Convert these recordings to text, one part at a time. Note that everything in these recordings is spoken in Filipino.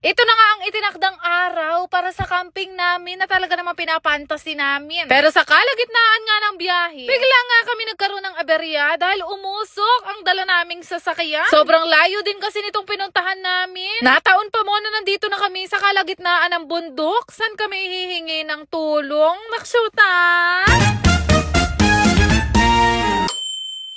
Ito na nga ang itinakdang araw para sa camping namin na talaga naman pinapantasy namin. Pero sa kalagitnaan nga ng biyahe, bigla nga kami nagkaroon ng aberya dahil umusok ang dala naming sasakyan. Sobrang layo din kasi nitong pinuntahan namin. Nataon pa mo na nandito na kami sa kalagitnaan ng bundok. Saan kami hihingi ng tulong? Naksyutan!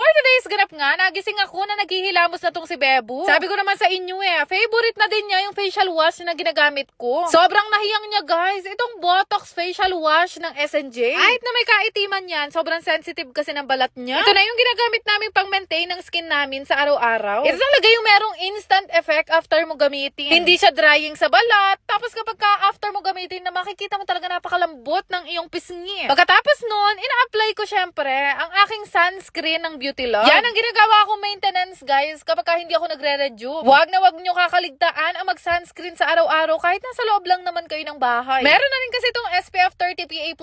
For today's ganap nga, nagising ako na naghihilamos na tong si Bebo. Sabi ko naman sa inyo favorite na din niya yung facial wash na ginagamit ko. Sobrang nahiyang niya guys, itong Botox facial wash ng SNJ. Kahit na may kaitiman yan, sobrang sensitive kasi ng balat niya. Ito na yung ginagamit namin pang maintain ng skin namin sa araw-araw. Ito talaga yung merong instant effect after mo gamitin. Hindi siya drying sa balat, tapos kapag after mo gamitin na makikita mo talaga napakalambot ng iyong pisngi. Pagkatapos nun, ina-apply ko syempre ang aking sunscreen ng Beauty Love. Yan ang ginagawa kong maintenance guys kapag hindi ako nagre-rejuve. Wag nyo kakaligtaan ang mag-sunscreen sa araw-araw kahit nasa loob lang naman kayo ng bahay. Meron na rin kasi itong SPF 30 PA+++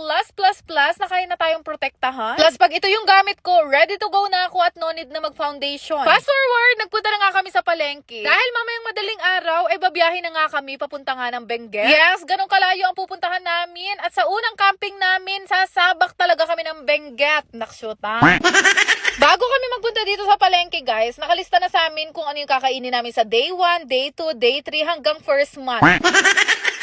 na kaya na tayong protektahan. Plus pag ito yung gamit ko, ready to go na ako at no need na mag-foundation. Fast forward, nagpunta na nga kami sa palengke. Dahil mamayang madaling araw, babiyahe na nga kami papunta nga ng Benguet. Yes, ganun kalayo ang pupuntahan namin. At sa unang camping namin, sasabak talaga kami ng Benguet. Naksyutan. Bago kami magpunta dito sa palengke guys, nakalista na sa amin kung ano yung kakainin namin sa day 1, day 2, day 3 hanggang first month.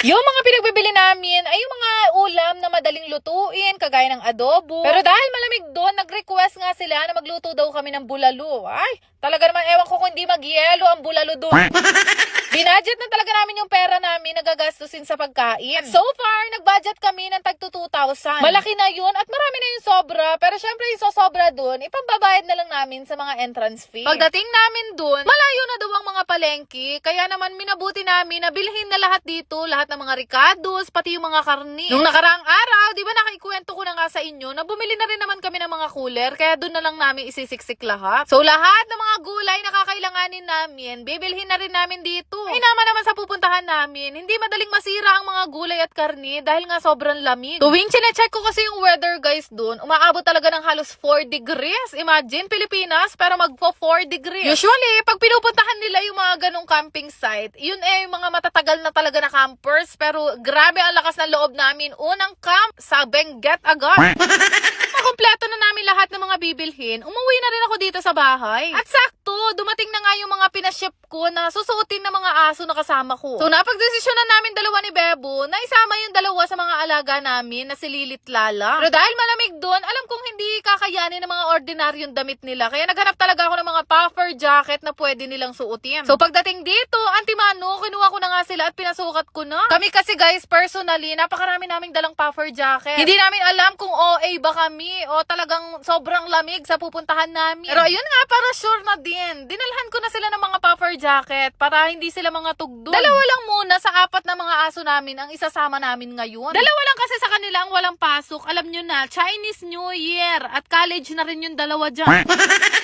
Yung mga pinagbibili namin ay yung mga ulam na madaling lutuin, kagaya ng adobo. Pero dahil malamig doon, nag-request nga sila na magluto daw kami ng bulalo. Ay, talaga naman ewan ko kung hindi mag-yelo ang bulalo doon. Binudget na talaga namin yung pera namin na gagastusin sa pagkain. So far, nag-budget kami ng tag 2,000. Malaki na yun at marami na yung sobra. Pero syempre yung sobra dun, ipambabayad na lang namin sa mga entrance fee. Pagdating namin dun, malayo na daw ang mga palengke. Kaya naman minabuti namin na bilhin na lahat dito, lahat ng mga ricados, pati yung mga karni. Nung nakaraang araw, di ba nakikwento ko na nga sa inyo na bumili na rin naman kami ng mga cooler, kaya dun na lang namin isisiksik lahat. So lahat ng mga gulay na kakailanganin namin, bibilhin na rin namin dito. Ay naman sa pupuntahan namin, hindi madaling masira ang mga gulay at karni dahil nga sobrang lamig. Tuwing chinecheck ko kasi yung weather guys dun, umaabot talaga ng halos 4 degrees. Imagine, Pilipinas, pero magpo 4 degrees. Usually, pag pinupuntahan nila yung mga ganong camping site, yun yung mga matatagal na talaga na campers, pero grabe ang lakas ng loob namin. Unang camp sa Benguet agad. Makompleto na namin lahat ng mga bibilhin. Umuwi na rin ako dito sa bahay. At sakto, dumating na nga yung mga pinaship ko na susuotin ng mga aso na kasama ko. So napagdesisyon na namin dalawa ni Bebo na isama yung dalawa sa mga alaga namin na si Lilit Lala. Pero dahil malamig doon, alam kong hindi kakayanin ng mga ordinaryong damit nila. Kaya naghanap talaga ako ng mga puffer jacket na pwede nilang suotin. So pagdating dito, antimano, kinuha ko na nga sila at pinasukat ko na. Kami kasi guys, personally, napakarami naming dalang puffer jacket. Hindi namin alam kung OA ba kami o talagang sobrang lamig sa pupuntahan namin. Pero ayun nga, para sure na din. Dinalhan ko na sila ng mga puffer jacket para hindi sila mga tugdon. Dalawa lang muna sa 4 na mga aso namin ang isasama namin ngayon. Dalawa lang kasi sa kanila ang walang pasok. Alam nyo na, Chinese New Year at college na rin yung dalawa dyan.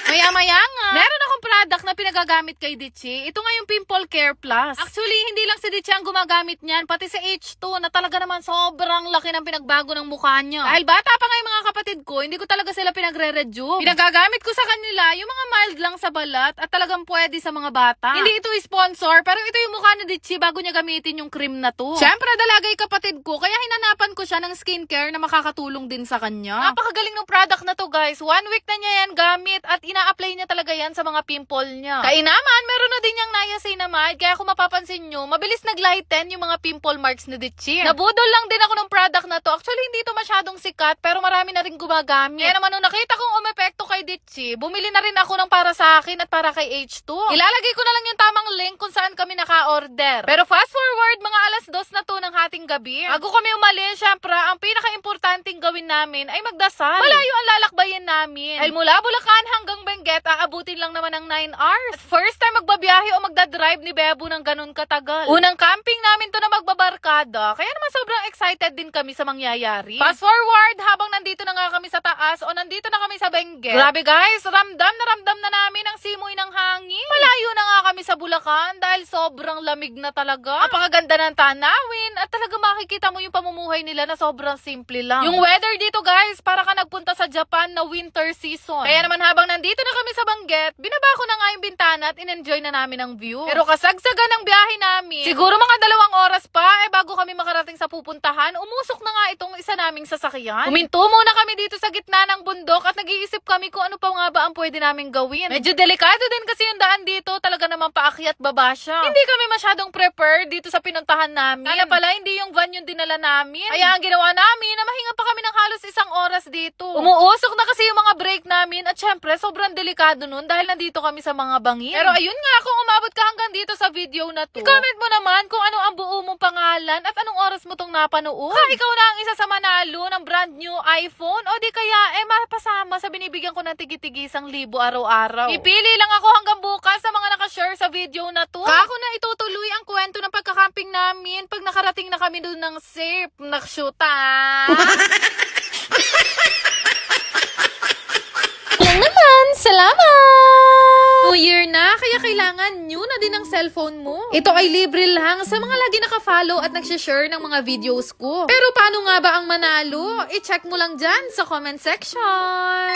Maya-maya nga, meron akong product na pinagagamit kay Ditchy. Ito nga yung Pimple Care Plus. Actually, hindi lang si Ditchy ang gumagamit niyan, pati si H2 na talaga naman sobrang laki ng pinagbago ng mukha niya. Dahil bata pa nga yung mga kapatid ko, hindi ko talaga sila pinagre-rejuve. Pinagagamit ko sa kanila yung mga mild lang sa balat at talagang pwede sa mga bata. Hindi ito sponsor, pero ito yung mukha ni Ditchy bago niya gamitin yung cream na to. Syempre, dalagay kapatid ko, kaya hinanapan ko siya ng skincare na makakatulong din sa kanya. Napakagaling ng product na to guys. 1 week na niya yan gamit at ina-apply niya talaga yan sa mga pimple niya. Kaya naman, meron na din niyang niacinamide, kaya kung mapapansin nyo, mabilis naglighten yung mga pimple marks ni Ditchy. Nabudol lang din ako ng product na to. Actually, hindi ito masyadong sikat, pero marami na rin gumagamit. Kaya naman nung nakita kong umepekto kay Ditchy, bumili na rin ako ng para sa akin at para kay H2. Ilalagay ko na lang yung tamang link kung saan kami naka-order. Pero fast forward, mga alas 2 na to ng hating gabi. Bago kami umalis, syempre, ang pinaka-importanting gawin namin ay magdasal. Malayo ang lalakbayin namin. Dahil mula Bulacan hanggang Benguet, aabutin lang naman ng 9 hours. At first time magbabiyahe o magdadrive ni Bebo ng ganun katagal. Unang camping namin to na magbabarkada, kaya naman sobrang excited din kami sa mangyayari. Fast forward, habang nandito na nga kami sa taas o nandito na kami sa Benguet. Grabe guys, ramdam na namin ang simoy ng hangin. Malayo na nga kami sa Bulacan dahil sobrang lamig na talaga. Napakaganda ng tanawin at talaga makikita mo yung pamumuhay nila na sobrang simple lang. Yung weather dito guys, para ka nagpunta sa Japan na winter season. Kaya naman habang nandito na kami sa Benguet, binaba ko na nga yung bintana at in-enjoy na namin ang view. Pero kasagsagan ng biyahe namin. Siguro mga 2 oras pa, bago kami makarating sa pupuntahan, umusok na nga itong isa naming sasakyan. Huminto muna kami dito sa gitna ng bundok at nag-iisip kami kung ano pa nga ba ang pwede naming gawin. Medyo delikado din kasi yung daan dito, talaga naman paakyat baba siya. Hindi kami masyadong prepared dito sa pinuntahan namin. Sana pala hindi yung van yung dinala namin. Kaya ang ginawa namin, na mahinga pa kami ng halos 1 oras dito. Umuusok na kasi yung mga brake namin at syempre sobrang delikado nun dahil nandito kami sa mga bangin. Pero ayun nga, kung umabot ka hanggang dito sa video na to, i-comment mo naman kung ano ang buo mong pangalan at anong oras mo tong napanood. Ikaw na ang isa sa manalo ng brand new iPhone o di kaya mapasama sa binibigyan ko ng tigi-tigi 1,000 araw-araw. Pipili lang ako hanggang bukas sa mga nakashare sa video na to. Ako na itutuloy ang kwento ng pagkakamping namin pag nakarating na kami doon ng safe. Nakshuta! Yan naman, salamat! New Year na, kaya kailangan new na din ang cellphone mo. Ito ay libre lang sa mga lagi naka-follow at nagsishare ng mga videos ko. Pero paano nga ba ang manalo? I-check mo lang dyan sa comment section.